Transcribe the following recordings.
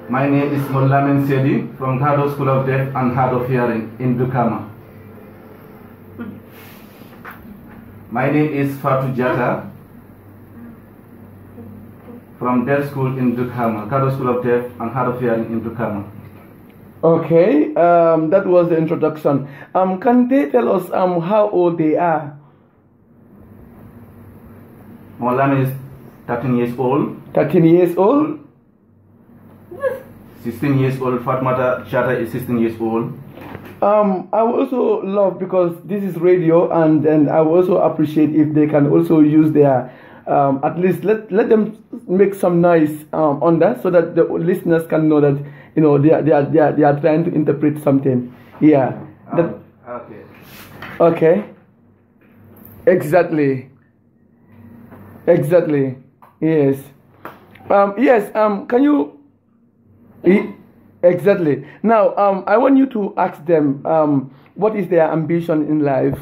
My name is Mollamen Sedi from Hado School of Deaf and Hard of Hearing in Dukama. My name is Fatou Jata from Deaf School in Dukama, Hado School of Deaf and Hard of Hearing in Dukama. Okay, that was the introduction. Can they tell us how old they are? Mollamen is 13 years old. 13 years old? 16 years old. Fatmata Chata is 16 years old. I would also love, because this is radio, and then I would also appreciate if they can also use their, at least let them make some noise on that, so that the listeners can know that, you know, they are trying to interpret something. Yeah. Okay. Okay. Exactly. Exactly. Yes. Yes. Can you? Exactly. Now, I want you to ask them what is their ambition in life.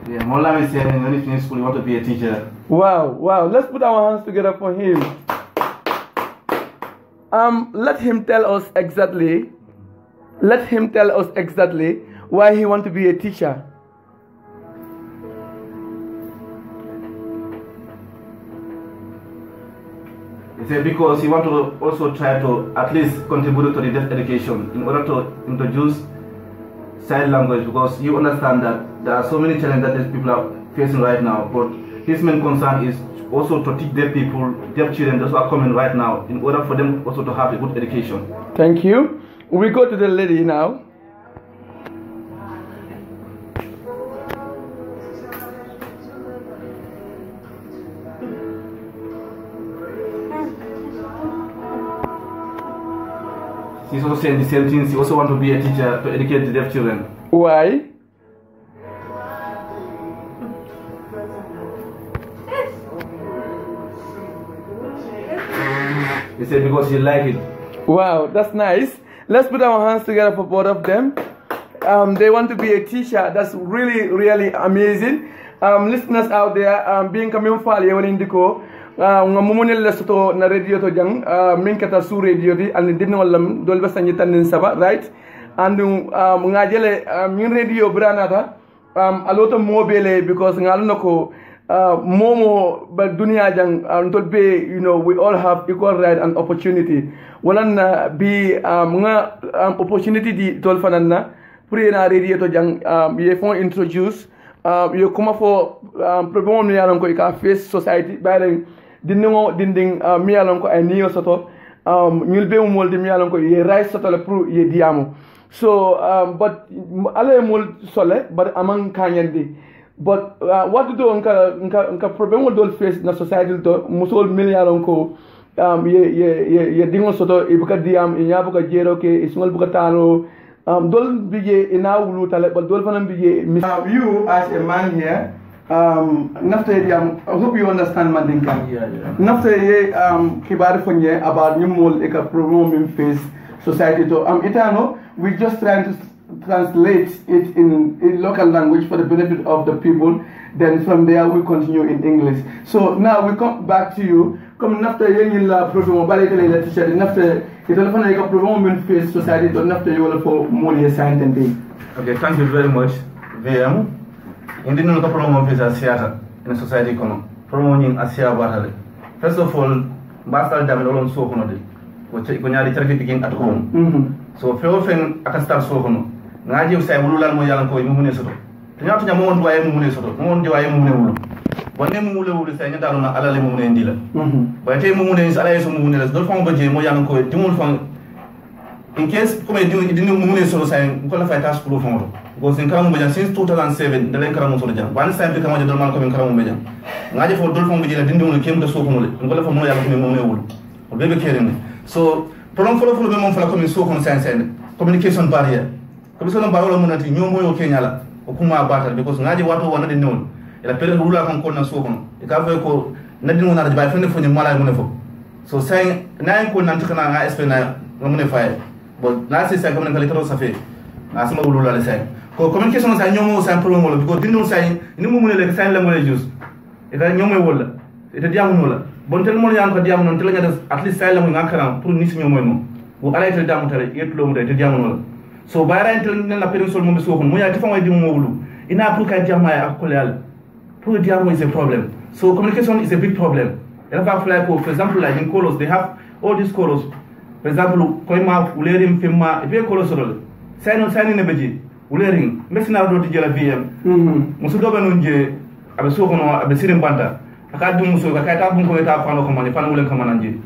Yeah, Mollamen is saying when he finishes school, he wants to be a teacher. Wow, wow. Let's put our hands together for him. Let him tell us exactly. Let him tell us exactly why he wants to be a teacher. He said because he wants to also try to at least contribute to the deaf education in order to introduce sign language, because you understand that there are so many challenges that these people are facing right now. But his main concern is also to teach deaf people, deaf children, those who are coming right now, in order for them also to have a good education. Thank you. We go to the lady now. She's also saying the same thing. She also wants to be a teacher to educate the deaf children. Why? He said because she like it. Wow, that's nice. Let's put our hands together for both of them. They want to be a teacher. That's really, really amazing. Listeners out there, being coming for you in Indico. Ngamunel lesoto na radio to jang min kata su radio di and dinno wallam dol basani tanin saba, right? And ngajele min radio branata aloto mobile, because ngalnoko momo ba dunia jang tolbe, you know, we all have equal right and opportunity. Walan be opportunity di tol fanana pour na radio to jang ye font introduce you come for problem ni yalan ko ka face society by dinno dinding mi yalan ko ay niyo soto ñul be mo molde mi yalan ko ye right soto le pour ye diamo. So but ale mol sole but among kanyandi. But what to do nka problem dol face na society to musol mi yalan ko ye dingo soto e buka diam e nyabo ka jero ke isngol buka tano dol bige ina wulu tale but dol fanam bige. You as a man here, I hope you understand Mandinka. Yeah. Nafta ye kibar fonye about nyumol eka problem in face society to itano, we just trying to translate it in local language for the benefit of the people. Then from there we continue in English. So now we come back to you. Comme nafta ye la problem bale kele la teacher nafta ito fana eka problem in face society to nafta ye wala for more science. Okay, thank you very much. VM. Indi no problem face asiata in society kono. Problem ni asia batale. First of all, basal dame olon so kono de. Ko nyaari charki picking at home. So feo fen akastar so kono. Ngaji usay wululal mo yalan ko mu mune soto. Nyatu nya mo won waye mu mune soto. Mo won waye mu mune wulu. Bonne mu wulu wulu say nyata na alale mu mune ndila. Ba tay mu mune ala yeso mu mune les do fon ko je mo yalan ko dimul fon. In case comme dinu mu mune soto say ko la fay task pour fon. Because in Karamu Bejan since 2007, the Len Karamu Sojan. One time to come on the Dolman coming Karamu Bejan. Ngaji for Dolphon Bejan didn't came to Sokomole, and go for Moya Mune, or baby carrying. So, problem for the moment for coming so science and communication barrier. Commission Barola Munati, New Moyo Kenyala, Okuma Battle, because Ngaji Wato one didn't know. A period ruler can call Sokon. The Kavako, nothing on the by friend for the Malay Munefo. So saying 9 could not Espena Munefire, but last is a communicator of Safe. As Mulula is saying. communication sa ñomo sa problem wala because dindul sa ni mo mune le sa la mo le jus e da ñomo wala e da diamu la bon tel mo ñaan ko diamu non tel nga def at least sa la mo ngakara pour ni si ñomo no wo ala tel diamu tare yetlo mo de diamu no so bayra tel na perisol mo be so mo ya ti fa way di mo wulu ina pour ka diamu ay akole al pour diamu is a problem. So communication is a big problem. For example, like in colors, they have all these colors. For example, koima ulerim fimma ibe colors role. Sign nebeji ulerim mesina do tijela VM. Musudo benunje abe so kono abe sirim banda. Akadu muso ka ta bun ko ta fano ko mani fano ulen ko mananje.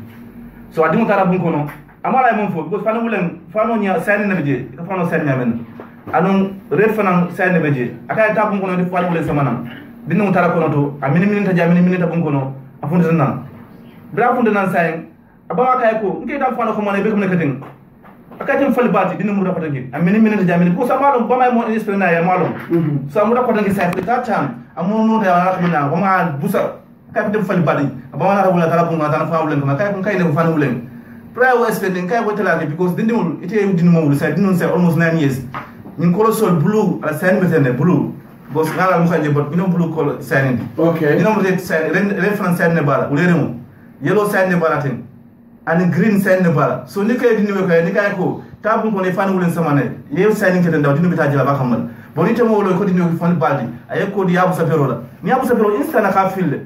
So adimu tara bun kono amala mon fo because fano ulen fano nya sign nebeji ka fano sign nyamen. Anon red fano sign nebeji akaya ta bun kono di fano ulen samana. Dinu tara kono to a minute ta bun kono afunde nan bra funde nan say abawa kay ko ngi dal fano ko mane be ko nekatin akatim fali bati dinu mu rapata ngi a minute jamini ko sa malum ba may mo espena ya malum so mu rapata ngi say ta tam amono ta wala ko na ko ma busa kay dem fali bati abawa na wala tara ko ngata na fa wulen ko kay ko kay ne fano wulen pra wa spending kay ko tala because dinu ite dinu mo wul say dinu say almost 9 years ngi ko sol blue ala sen betene blue bos ngala mu xanje bot bino blue color sign okay dino mo sign reference sign ne bala uleremo yellow sign ne bala tin and green sign ne bala so ni kay dinu kay ni kay ko tabun ko ne fan wulen samane yew sign ke ndaw dinu bita jila ba xamal boni te mo lo ko dinu ko fan baldi ay ko di yabu sa perola ni yabu sa perola insta na ka filde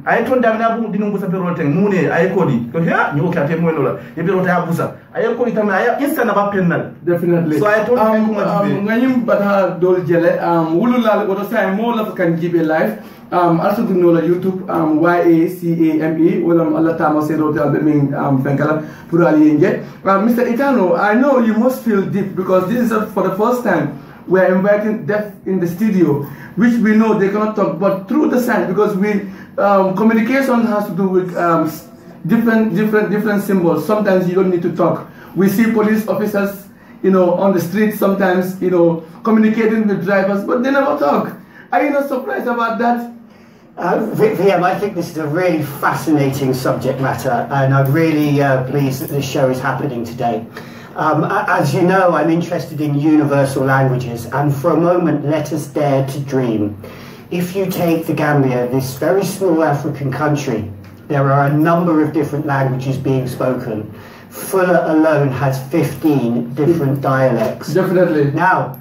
ay ton dam na bu dinu bu sa perola ten mu ne ay ko di ko ya ni ko ka te mo lola ye perola yabu sa ay ko itam ay insta na ba pennal definitely so ay ton ko ma jibe ngayim bata dol jele wululal ko say mo la kan jibe live also do know YouTube YACAME wala Allah tama se do tal mean fenkala pour ali nge Mr. Itano, I know you must feel deep because this is for the first time we are inviting deaf in the studio, which we know they cannot talk, but through the sign, because we communication has to do with different symbols. Sometimes you don't need to talk. We see police officers, on the street sometimes, communicating with drivers, but they never talk. Are you not surprised about that? VM, I think this is a really fascinating subject matter, and I'm really pleased that this show is happening today. As you know, I'm interested in universal languages, and for a moment, let us dare to dream. If you take the Gambia, this very small African country, there are a number of different languages being spoken. Fula alone has 15 different dialects. Definitely. Now,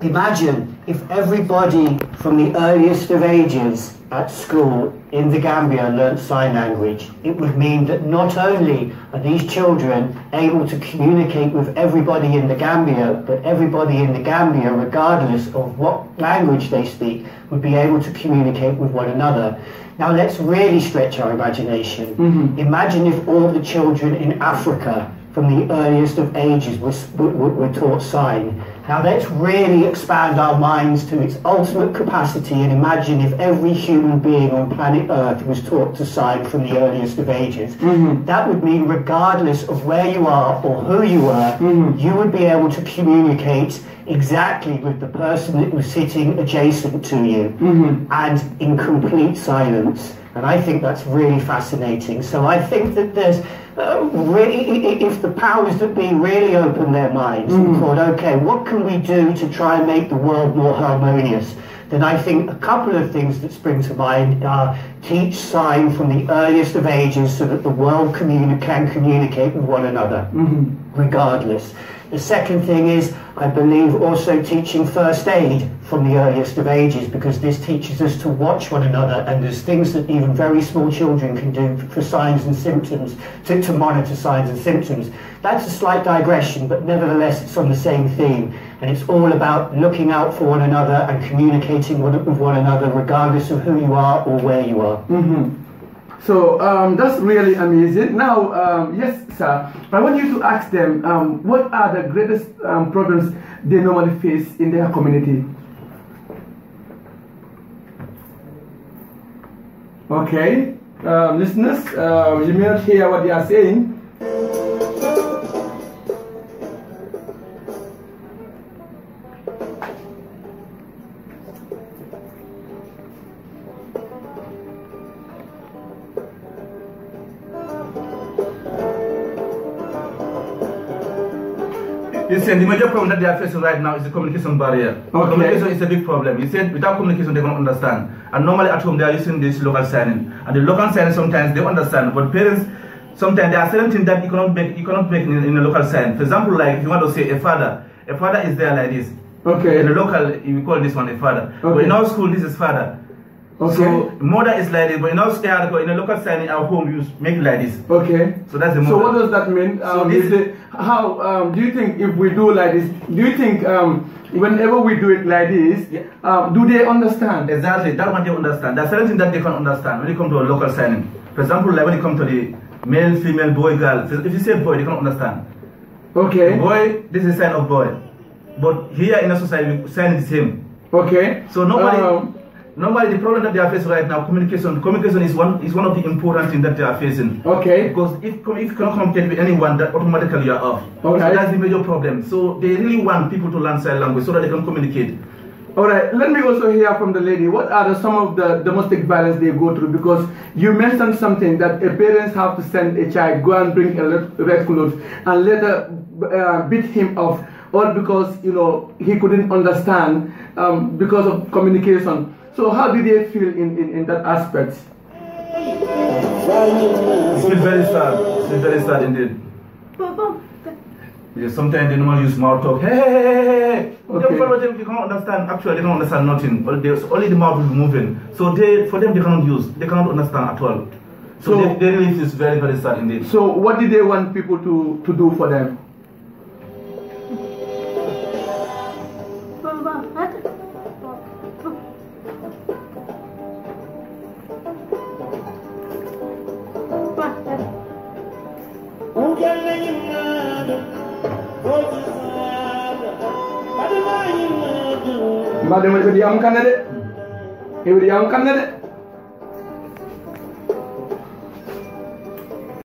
imagine if everybody from the earliest of ages at school in the Gambia learnt sign language. It would mean that not only are these children able to communicate with everybody in the Gambia, but everybody in the Gambia, regardless of what language they speak, would be able to communicate with one another. Now let's really stretch our imagination. Imagine if all the children in Africa from the earliest of ages were taught sign. Now let's really expand our minds to its ultimate capacity and imagine if every human being on planet Earth was taught to sign from the earliest of ages. That would mean regardless of where you are or who you are, you would be able to communicate exactly with the person that was sitting adjacent to you and in complete silence. And I think that's really fascinating. So I think that there's really, if the powers that be really open their minds and thought, okay, what can we do to try and make the world more harmonious? Then I think a couple of things that spring to mind are teach sign from the earliest of ages so that the world can communicate with one another, regardless. The second thing is, I believe, also teaching first aid from the earliest of ages, because this teaches us to watch one another, and there's things that even very small children can do for signs and symptoms, to monitor signs and symptoms. That's a slight digression, but nevertheless it's on the same theme, and it's all about looking out for one another and communicating with one another regardless of who you are or where you are. So that's really amazing. Now, yes, sir, I want you to ask them what are the greatest problems they normally face in their community? Okay, listeners, you may not hear what they are saying. You see, the major problem that they are facing right now is the communication barrier. Okay. Communication is a big problem. You see, without communication, they don't understand. And normally at home, they are using this local signing. And the local signing sometimes they understand, but parents, sometimes there are certain things that you cannot make in a local sign. For example, like if you want to say a father is there like this. Okay. In the local, we call this one a father. Okay. But in our school, this is father. Okay. So mother is like this, but in our school, in a local sign in our home, you make like this. Okay. So that's the mother. So what does that mean? So Do you think if we do like this, do you think whenever we do it like this, do they understand? Exactly, that's what they understand. There's certain things that they can understand when it comes to a local signing. For example, like when it comes to the male, female, boy, girl. If you say boy, they can understand. Okay. Boy, this is a sign of boy. But here in the society, we sign the same. Okay. So nobody, the problem that they are facing right now, communication is one of the important things that they are facing. Okay. Because if you cannot communicate with anyone, that automatically you are off. Okay. So that's the major problem. So they really want people to learn sign language so that they can communicate. All right, let me also hear from the lady. What are some of the domestic violence they go through? Because you mentioned something that a parents have to send a child, go and bring a red clothes, and later beat him off, all because he couldn't understand because of communication. So how do they feel in that aspect? It's very sad. It's very sad indeed. Because sometimes they normally use mouth talk. Hey. Okay. They can't understand. Actually, they don't understand nothing. Only the mouth is moving. So for them, they cannot understand at all. So they really feel very, very sad indeed. So what did they want people to do for them? Madam, it would be young candidate.